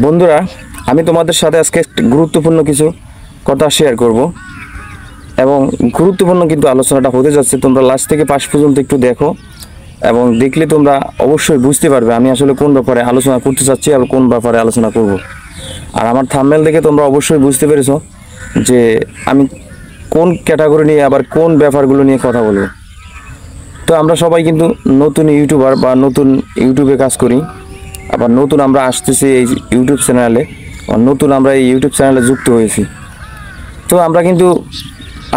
বন্ধুরা, আমি তোমাদের সাথে আজকে গুরুত্বপূর্ণ কিছু কথা শেয়ার করব এবং গুরুত্বপূর্ণ কিন্তু আলোচনাটা হতে যাচ্ছে। তোমরা লাস্ট থেকে পাশ পর্যন্ত একটু দেখো এবং দেখলে তোমরা অবশ্যই বুঝতে পারবে আমি আসলে কোন ব্যাপারে আলোচনা করতে চাচ্ছি আর কোন ব্যাপারে আলোচনা করব। আর আমার থাম্বনেল দেখে তোমরা অবশ্যই বুঝতে পেরেছো যে আমি কোন ক্যাটাগরি নিয়ে আবার কোন ব্যাপারগুলো নিয়ে কথা বলবো। তো আমরা সবাই কিন্তু নতুন ইউটিউবার বা নতুন ইউটিউবে কাজ করি, আবার নতুন আমরা আসতেছি এই ইউটিউব চ্যানেলে, নতুন আমরা এই ইউটিউব চ্যানেলে যুক্ত হয়েছি। তো আমরা কিন্তু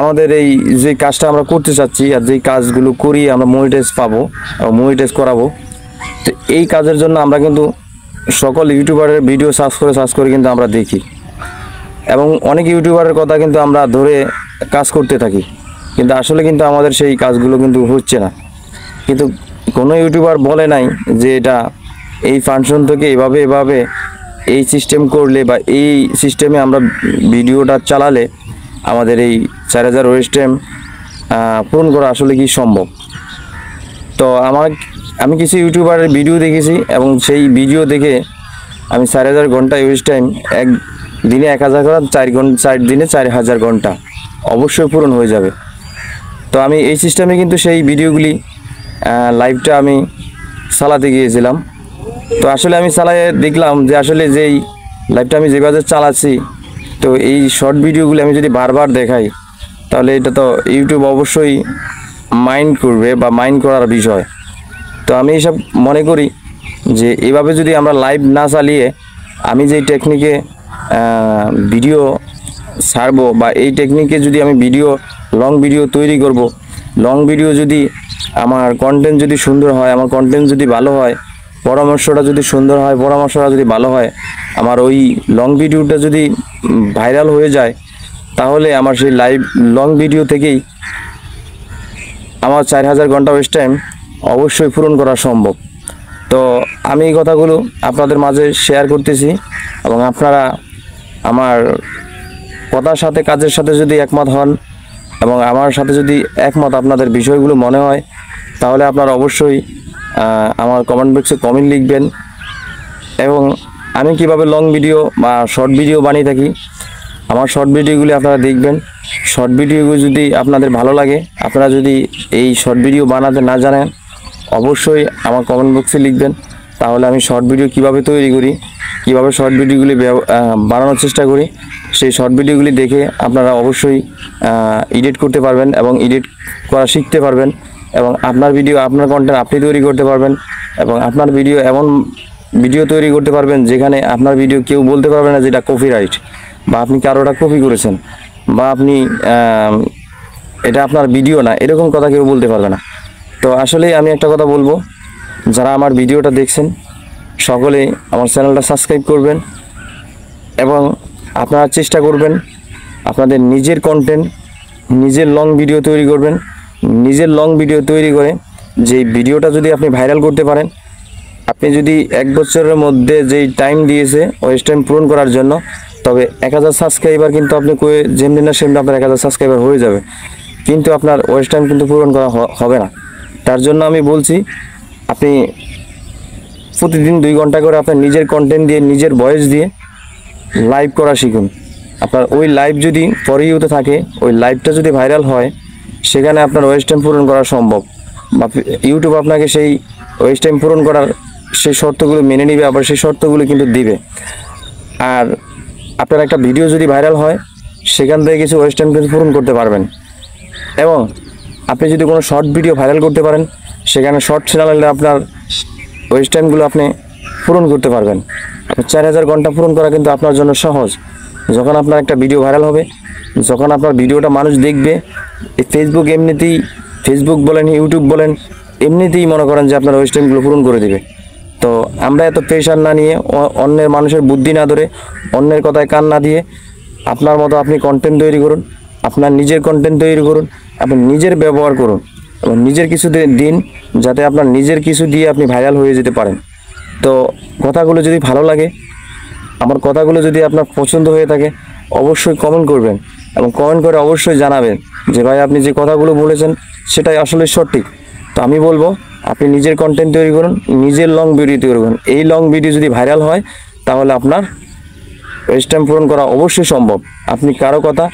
আমাদের এই যে কাজটা আমরা করতে চাচ্ছি আর যেই কাজগুলো করি আমরা মনিটাইজ পাবো, মনিটাইজ করাবো। তো এই কাজের জন্য আমরা কিন্তু সকল ইউটিউবারের ভিডিও সার্চ করে কিন্তু আমরা দেখি এবং অনেক ইউটিউবারের কথা কিন্তু আমরা ধরে কাজ করতে থাকি, কিন্তু আসলে কিন্তু আমাদের সেই কাজগুলো কিন্তু হচ্ছে না। কিন্তু কোনো ইউটিউবার বলে নাই যে এটা এই ফাংশন থেকে এভাবে এই সিস্টেম করলে বা এই সিস্টেমে আমরা ভিডিওটা চালালে আমাদের এই 4000 ওয়েস্ট টাইম পূরণ করা আসলে কি সম্ভব। তো আমি কিছু ইউটিউবারের ভিডিও দেখেছি এবং সেই ভিডিও দেখে আমি 4000 ঘন্টা ওয়েস্ট টাইম এক দিনে 1000 ঘন্টা 4 দিনে 4000 ঘন্টা অবশ্যই পূরণ হয়ে যাবে। তো আমি এই সিস্টেমে কিন্তু সেই ভিডিওগুলি লাইভটা আমি চালাতে গিয়েছিলাম। তো আসলে আমি চালায় দেখলাম যে আসলে যেই লাইভটা আমি যেভাবে চালাচ্ছি, তো এই শর্ট ভিডিওগুলি আমি যদি বারবার দেখাই তাহলে এটা তো ইউটিউব অবশ্যই মাইন্ড করবে বা মাইন্ড করার বিষয়। তো আমি এইসব মনে করি যে এভাবে যদি আমরা লাইভ না চালিয়ে আমি যেই টেকনিকে ভিডিও ছাড়বো বা এই টেকনিকে যদি আমি লং ভিডিও তৈরি করব, লং ভিডিও যদি আমার কন্টেন্ট যদি সুন্দর হয়, আমার কন্টেন্ট যদি ভালো হয়, পরামর্শটা যদি সুন্দর হয়, পরামর্শটা যদি ভালো হয়, আমার ওই লং ভিডিওটা যদি ভাইরাল হয়ে যায় তাহলে আমার সেই লাইভ লং ভিডিও থেকেই আমার 4000 ঘন্টা ওয়েস্ট টাইম অবশ্যই পূরণ করা সম্ভব। তো আমি এই কথাগুলো আপনাদের মাঝে শেয়ার করতেছি এবং আপনারা আমার কথার সাথে কাজের সাথে যদি একমত হন এবং আমার সাথে যদি একমত আপনাদের বিষয়গুলো মনে হয় তাহলে আপনারা অবশ্যই আমার কমেন্ট বক্সে কমেন্ট লিখবেন। এবং আমি কিভাবে লং ভিডিও বা শর্ট ভিডিও বানিয়ে থাকি, আমার শর্ট ভিডিওগুলি আপনারা দেখবেন। শর্ট ভিডিওগুলো যদি আপনাদের ভালো লাগে, আপনারা যদি এই শর্ট ভিডিও বানাতে না জানেন অবশ্যই আমার কমেন্ট বক্সে লিখবেন, তাহলে আমি শর্ট ভিডিও কিভাবে তৈরি করি, কিভাবে শর্ট ভিডিওগুলি বানানোর চেষ্টা করি, সেই শর্ট ভিডিওগুলি দেখে আপনারা অবশ্যই এডিট করতে পারবেন এবং এডিট করা শিখতে পারবেন এবং আপনার ভিডিও আপনার কন্টেন্ট আপনি তৈরি করতে পারবেন এবং আপনার ভিডিও এমন ভিডিও তৈরি করতে পারবেন যেখানে আপনার ভিডিও কেউ বলতে পারবে না যেটা কপিরাইট বা আপনি কারোটা কপি করেছেন বা আপনি এটা আপনার ভিডিও না, এরকম কথা কেউ বলতে পারবে না। তো আসলেই আমি একটা কথা বলবো, যারা আমার ভিডিওটা দেখছেন সকলেই আমার চ্যানেলটা সাবস্ক্রাইব করবেন এবং আপনারা চেষ্টা করবেন আপনাদের নিজের কন্টেন্ট নিজের লং ভিডিও তৈরি করবেন। নিজের লং ভিডিও তৈরি করে যে ভিডিওটা যদি আপনি ভাইরাল করতে পারেন, আপনি যদি 1 বছরের মধ্যে যেই টাইম দিয়েছে ওয়েস্ট টাইম পূরণ করার জন্য, তবে 1000 সাবস্ক্রাইবার কিন্তু আপনি যেমনি না সেমনি আপনার 1000 সাবস্ক্রাইবার হয়ে যাবে, কিন্তু আপনার ওয়েস্ট টাইম কিন্তু পূরণ করা হবে না। তার জন্য আমি বলছি আপনি প্রতিদিন 2 ঘন্টা করে আপনার নিজের কন্টেন্ট দিয়ে নিজের ভয়েস দিয়ে লাইভ করা শিখুন। আপনার ওই লাইভ যদি ফর ইউতে থাকে, ওই লাইভটা যদি ভাইরাল হয় সেখানে আপনার ওয়েস্ট টাইম পূরণ করা সম্ভব বা ইউটিউব আপনাকে সেই ওয়েস্ট টাইম পূরণ করার সেই শর্তগুলো মেনে নেবে, আবার সেই শর্তগুলো কিন্তু দিবে। আর আপনার একটা ভিডিও যদি ভাইরাল হয় সেখান থেকে কিছু ওয়েস্ট টাইম কিন্তু পূরণ করতে পারবেন এবং আপনি যদি কোনো শর্ট ভিডিও ভাইরাল করতে পারেন সেখানে শর্ট চ্যানেলে আপনার ওয়েস্ট টাইমগুলো আপনি পূরণ করতে পারবেন। 4000 ঘন্টা পূরণ করা কিন্তু আপনার জন্য সহজ। যখন আপনার একটা ভিডিও ভাইরাল হবে, যখন আপনার ভিডিওটা মানুষ দেখবে, ফেসবুক এমনিতেই, ফেসবুক বলেন ইউটিউব বলেন, এমনিতেই মনে করেন যে আপনার ওয়েস্ট টাইমগুলো পূরণ করে দেবে। তো আমরা এত প্রেশার না নিয়ে, অন্যের মানুষের বুদ্ধি না ধরে, অন্যের কথায় কান না দিয়ে আপনার মতো আপনি কন্টেন্ট তৈরি করুন, আপনার নিজের কন্টেন্ট তৈরি করুন, আপনি নিজের ব্যবহার করুন এবং নিজের কিছু দিন যাতে আপনার নিজের কিছু দিয়ে আপনি ভাইরাল হয়ে যেতে পারেন। তো কথাগুলো যদি ভালো লাগে, আমার কথাগুলো যদি আপনার পছন্দ হয়ে থাকে অবশ্যই কমেন্ট করবেন এবং কমেন্ট করে অবশ্যই জানাবেন যে ভাই আপনি যে কথাগুলো বলেছেন সেটাই আসলে সঠিক। তো আমি বলবো আপনি নিজের কন্টেন্ট তৈরি করুন, নিজের লং ভিডিও তৈরি করুন। এই লং ভিডিও যদি ভাইরাল হয় তাহলে আপনার ওয়েস্ট টাইম পূরণ করা অবশ্যই সম্ভব। আপনি কারো কথা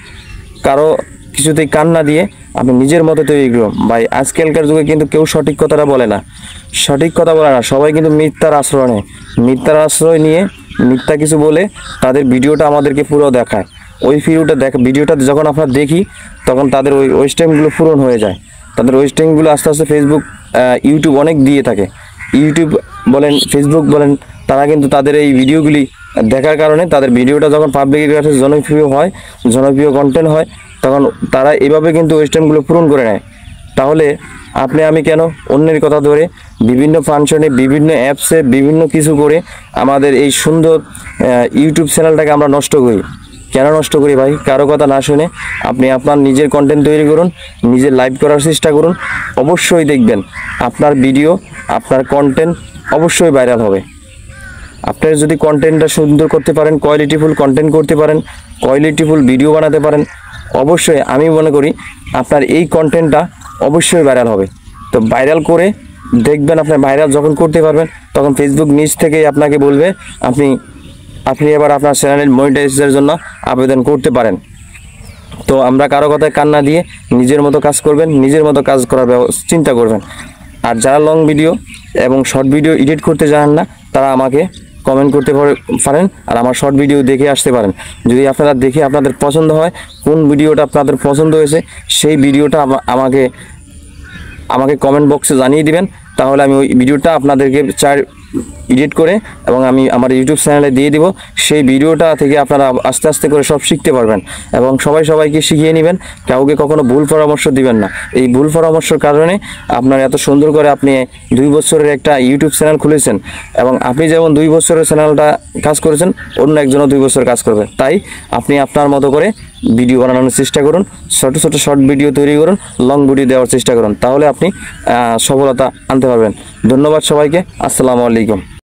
কারো কিছুতেই কান না দিয়ে আপনি নিজের মতো তৈরি করুন। ভাই আজকালকার যুগে কিন্তু কেউ সঠিক কথাটা বলে না, সঠিক কথা বলে না, সবাই কিন্তু মিথ্যার আশ্রয় নেয়। মিথ্যার আশ্রয় নিয়ে মিথ্যা কিছু বলে তাদের ভিডিওটা আমাদেরকে পুরো দেখায়। ওই ভিডিওটা যখন আমরা দেখি তখন তাদের ওই ওয়েস্ট টাইমগুলো পূরণ হয়ে যায়। তাদের ওয়েস্ট টাইমগুলো আস্তে আস্তে ফেসবুক ইউটিউব অনেক দিয়ে থাকে। ইউটিউব বলেন ফেসবুক বলেন, তারা কিন্তু তাদের এই ভিডিওগুলি দেখার কারণে তাদের ভিডিওটা যখন পাবলিকের কাছে জনপ্রিয় হয়, জনপ্রিয় কন্টেন্ট হয়, তখন তারা এভাবে কিন্তু ওয়েস্ট টাইমগুলো পূরণ করে নেয়। তাহলে আপনি আমি কেন অন্যের কথা ধরে বিভিন্ন ফাংশনে বিভিন্ন অ্যাপসে বিভিন্ন কিছু করে আমাদের এই সুন্দর ইউটিউব চ্যানেলটাকে আমরা নষ্ট করি? কেন নষ্ট করি ভাই? কারো কথা না শুনে আপনি আপনার নিজের কন্টেন্ট তৈরি করুন, নিজের লাইভ করার চেষ্টা করুন। অবশ্যই দেখবেন আপনার ভিডিও, আপনার কন্টেন্ট অবশ্যই ভাইরাল হবে। আপনার যদি কন্টেন্টটা সুন্দর করতে পারেন, কোয়ালিটিফুল কন্টেন্ট করতে পারেন, কোয়ালিটিফুল ভিডিও বানাতে পারেন, অবশ্যই আমি মনে করি আপনার এই কন্টেন্টটা অবশ্যই ভাইরাল হবে। তো ভাইরাল করে দেখবেন, আপনার ভাইরাল যখন করতে পারবেন তখন ফেসবুক নিজ থেকেই আপনাকে বলবে আপনি এবার আপনার চ্যানেলের মনিটাইজেশনের জন্য আবেদন করতে পারেন। তো আমরা কারো কথায় কান না দিয়ে নিজের মতো কাজ করবেন, নিজের মতো কাজ করার চিন্তা করবেন। আর যারা লং ভিডিও এবং শর্ট ভিডিও এডিট করতে জানেন না, তারা আমাকে কমেন্ট করতে পারেন আর আমার শর্ট ভিডিও দেখে আসতে পারেন। যদি আপনারা দেখে আপনাদের পছন্দ হয়, কোন ভিডিওটা আপনাদের পছন্দ হয়েছে সেই ভিডিওটা আমাকে কমেন্ট বক্সে জানিয়ে দিবেন। তাহলে আমি ওই ভিডিওটা আপনাদেরকে এডিট করে এবং আমি আমার ইউটিউব চ্যানেলে দিয়ে দিব। সেই ভিডিওটা থেকে আপনারা আস্তে আস্তে করে সব শিখতে পারবেন এবং সবাইকে শিখিয়ে নেবেন। কাউকে কখনো ভুল পরামর্শ দিবেন না। এই ভুল পরামর্শের কারণে আপনার এত সুন্দর করে আপনি 2 বছরের একটা ইউটিউব চ্যানেল খুলেছেন এবং আপনি যেমন 2 বছরের চ্যানেলটা কাজ করেছেন, অন্য একজনও 2 বছর কাজ করবে। তাই আপনি আপনার মতো করে ভিডিও বানানোর চেষ্টা করুন, ছোট ছোট শর্ট ভিডিও তৈরি করুন, লং ভিডিও দেওয়ার চেষ্টা করুন, তাহলে আপনি সফলতা আনতে পারবেন। ধন্যবাদ সবাইকে। আসসালামু আলাইকুম।